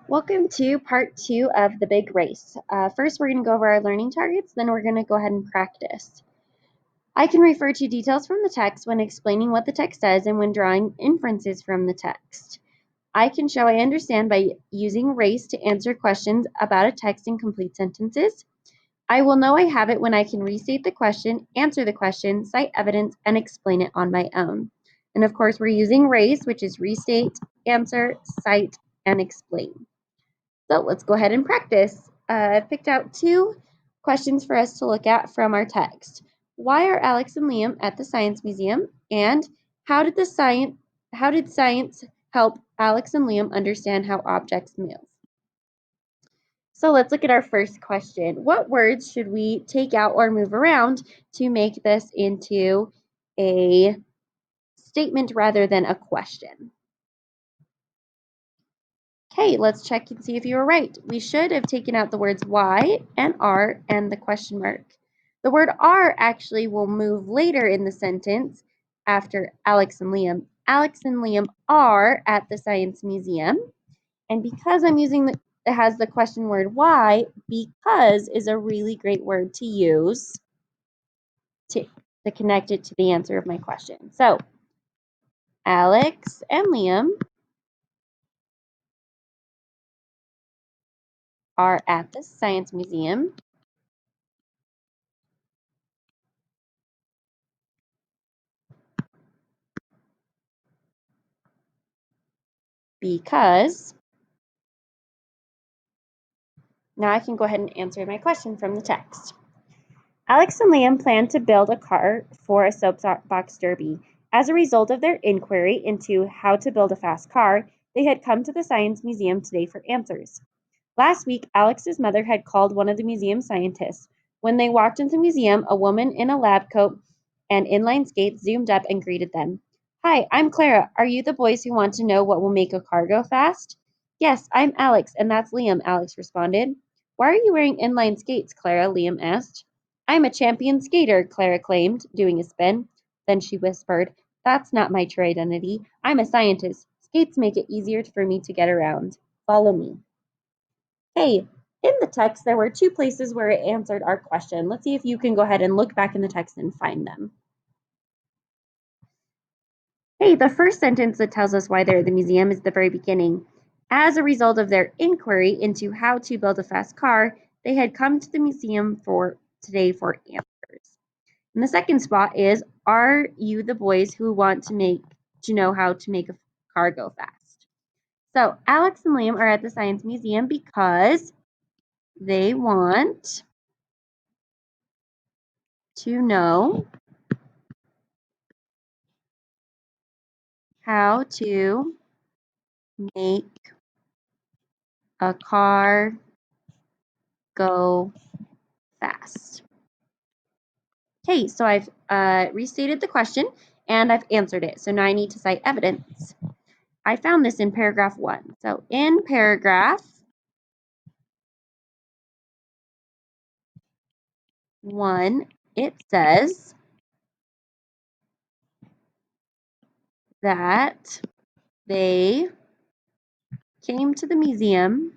Welcome to part 2 of the big race. First, we're going to go over our learning targets, then we're going to go ahead and practice. I can refer to details from the text when explaining what the text says and when drawing inferences from the text. I can show I understand by using race to answer questions about a text in complete sentences. I will know I have it when I can restate the question, answer the question, cite evidence, and explain it on my own. And of course, we're using race, which is restate, answer, cite, and explain. So let's go ahead and practice. I've picked out 2 questions for us to look at from our text. Why are Alex and Liam at the Science Museum? And how did science help Alex and Liam understand how objects move? So let's look at our first question. What words should we take out or move around to make this into a statement rather than a question? Okay, let's check and see if you were right. We should have taken out the words why and are and the question mark. The word are actually will move later in the sentence after Alex and Liam. Alex and Liam are at the Science Museum. And because I'm using it has the question word why, because is a really great word to use to connect it to the answer of my question. So, Alex and Liam are at the Science Museum because now I can go ahead and answer my question from the text. Alex and Liam plan to build a car for a soapbox derby. As a result of their inquiry into how to build a fast car, they had come to the Science Museum today for answers. Last week, Alex's mother had called one of the museum scientists. When they walked into the museum, a woman in a lab coat and inline skates zoomed up and greeted them. Hi, I'm Clara. Are you the boys who want to know what will make a car go fast? Yes, I'm Alex, and that's Liam, Alex responded. Why are you wearing inline skates, Clara? Liam asked. I'm a champion skater, Clara claimed, doing a spin. Then she whispered, That's not my true identity. I'm a scientist. Skates make it easier for me to get around. Follow me. Hey, in the text, there were 2 places where it answered our question. Let's see if you can go ahead and look back in the text and find them. Hey, the first sentence that tells us why they're at the museum is the very beginning. As a result of their inquiry into how to build a fast car, they had come to the museum for today for answers. And the second spot is, are you the boys who want to know how to make a car go fast? So Alex and Liam are at the Science Museum because they want to know how to make a car go fast. Okay, so I've restated the question and I've answered it. So now I need to cite evidence. I found this in paragraph 1. So in paragraph 1, it says that they came to the museum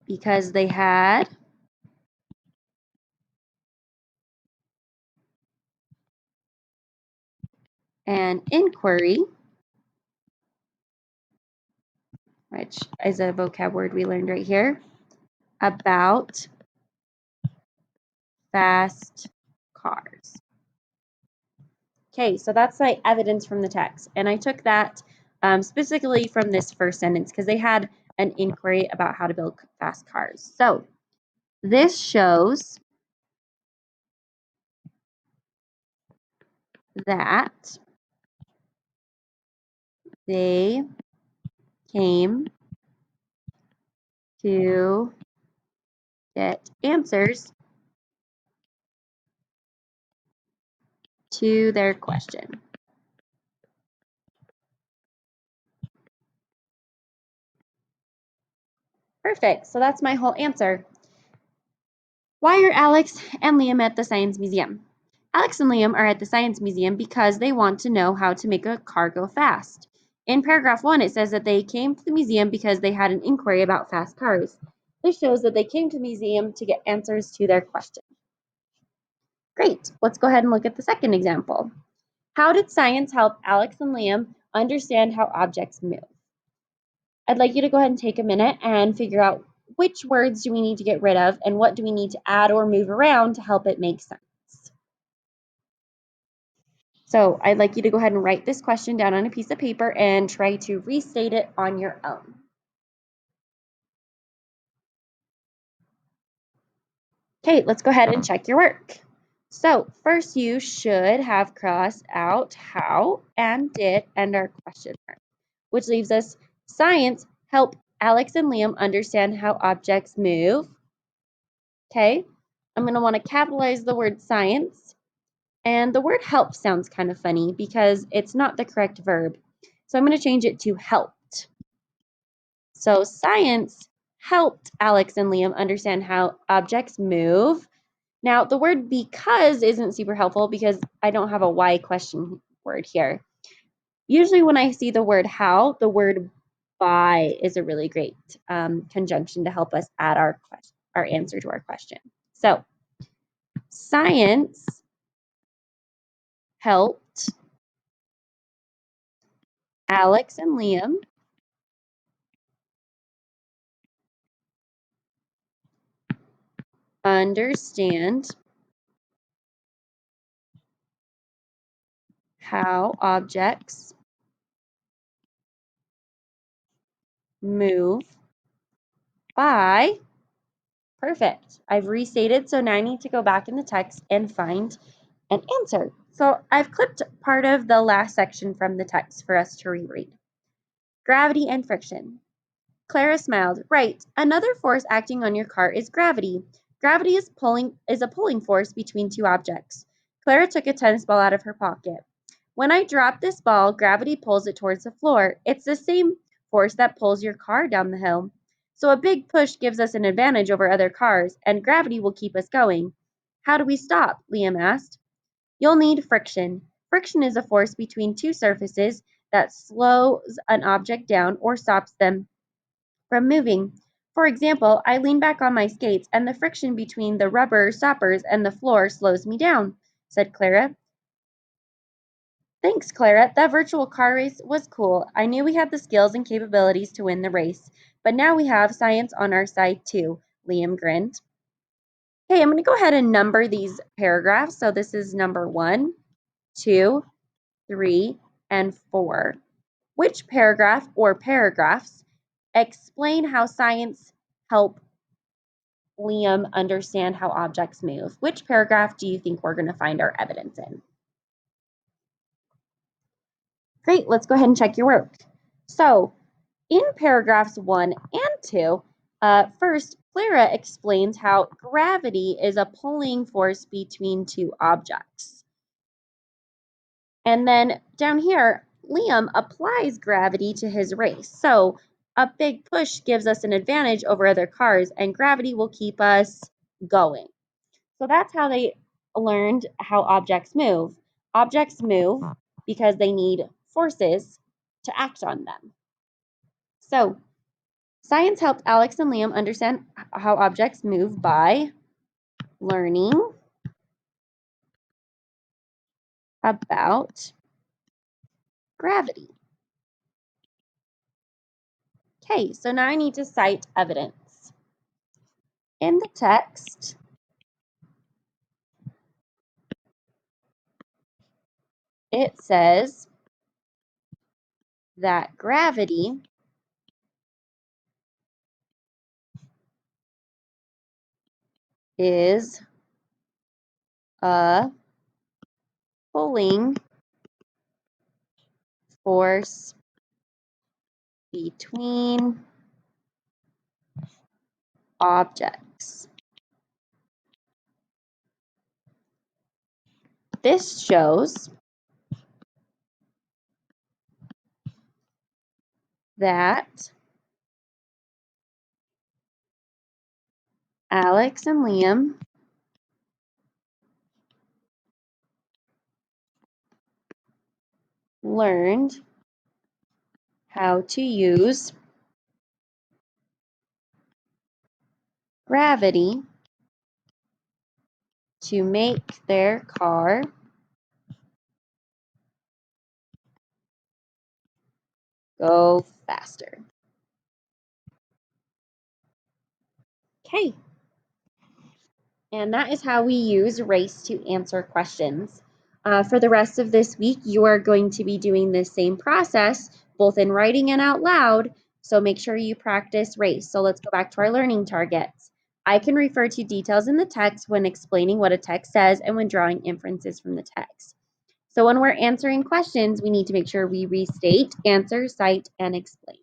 because they had an inquiry, which is a vocab word we learned right here, about fast cars. Okay, so that's like evidence from the text. And I took that specifically from this first sentence because they had an inquiry about how to build fast cars. So this shows that they came to get answers to their question. Perfect. So that's my whole answer. Why are Alex and Liam at the Science Museum? Alex and Liam are at the Science Museum because they want to know how to make a car go fast. In paragraph 1, it says that they came to the museum because they had an inquiry about fast cars. This shows that they came to the museum to get answers to their question. Great, let's go ahead and look at the second example. How did science help Alex and Liam understand how objects move? I'd like you to go ahead and take a minute and figure out which words do we need to get rid of and what do we need to add or move around to help it make sense. So I'd like you to go ahead and write this question down on a piece of paper and try to restate it on your own. Okay, let's go ahead and check your work. So first you should have crossed out how and did and our question mark, which leaves us science help Alex and Liam understand how objects move. Okay, I'm going to want to capitalize the word science. And the word help sounds kind of funny because it's not the correct verb. So I'm going to change it to helped. So science helped Alex and Liam understand how objects move. Now, the word because isn't super helpful because I don't have a why question word here. Usually when I see the word how, the word by is a really great conjunction to help us add our answer to our question. So science helped Alex and Liam understand how objects move by, perfect. I've restated, so now I need to go back in the text and find an answer. So I've clipped part of the last section from the text for us to reread. Gravity and friction. Clara smiled. Right. Another force acting on your car is gravity. Gravity is a pulling force between two objects. Clara took a tennis ball out of her pocket. When I drop this ball, gravity pulls it towards the floor. It's the same force that pulls your car down the hill. So a big push gives us an advantage over other cars, and gravity will keep us going. How do we stop? Liam asked. You'll need friction. Friction is a force between two surfaces that slows an object down or stops them from moving. For example, I lean back on my skates and the friction between the rubber stoppers and the floor slows me down, said Clara. Thanks, Clara. That virtual car race was cool. I knew we had the skills and capabilities to win the race, but now we have science on our side too, Liam grinned. Okay, I'm going to go ahead and number these paragraphs. So this is number 1, 2, 3, and 4. Which paragraph or paragraphs explain how science help Liam understand how objects move? Which paragraph do you think we're going to find our evidence in? Great, let's go ahead and check your work. So in paragraphs 1 and 2, first, Clara explains how gravity is a pulling force between two objects. And then down here, Liam applies gravity to his race. So a big push gives us an advantage over other cars, and gravity will keep us going. So that's how they learned how objects move. Objects move because they need forces to act on them. So science helped Alex and Liam understand how objects move by learning about gravity. Okay, so now I need to cite evidence. In the text, it says that gravity is a pulling force between objects. This shows that Alex and Liam learned how to use gravity to make their car go faster. Okay, and that is how we use race to answer questions. For the rest of this week, you are going to be doing this same process, both in writing and out loud, so make sure you practice race. So let's go back to our learning targets. I can refer to details in the text when explaining what a text says and when drawing inferences from the text. So when we're answering questions, we need to make sure we restate, answer, cite, and explain.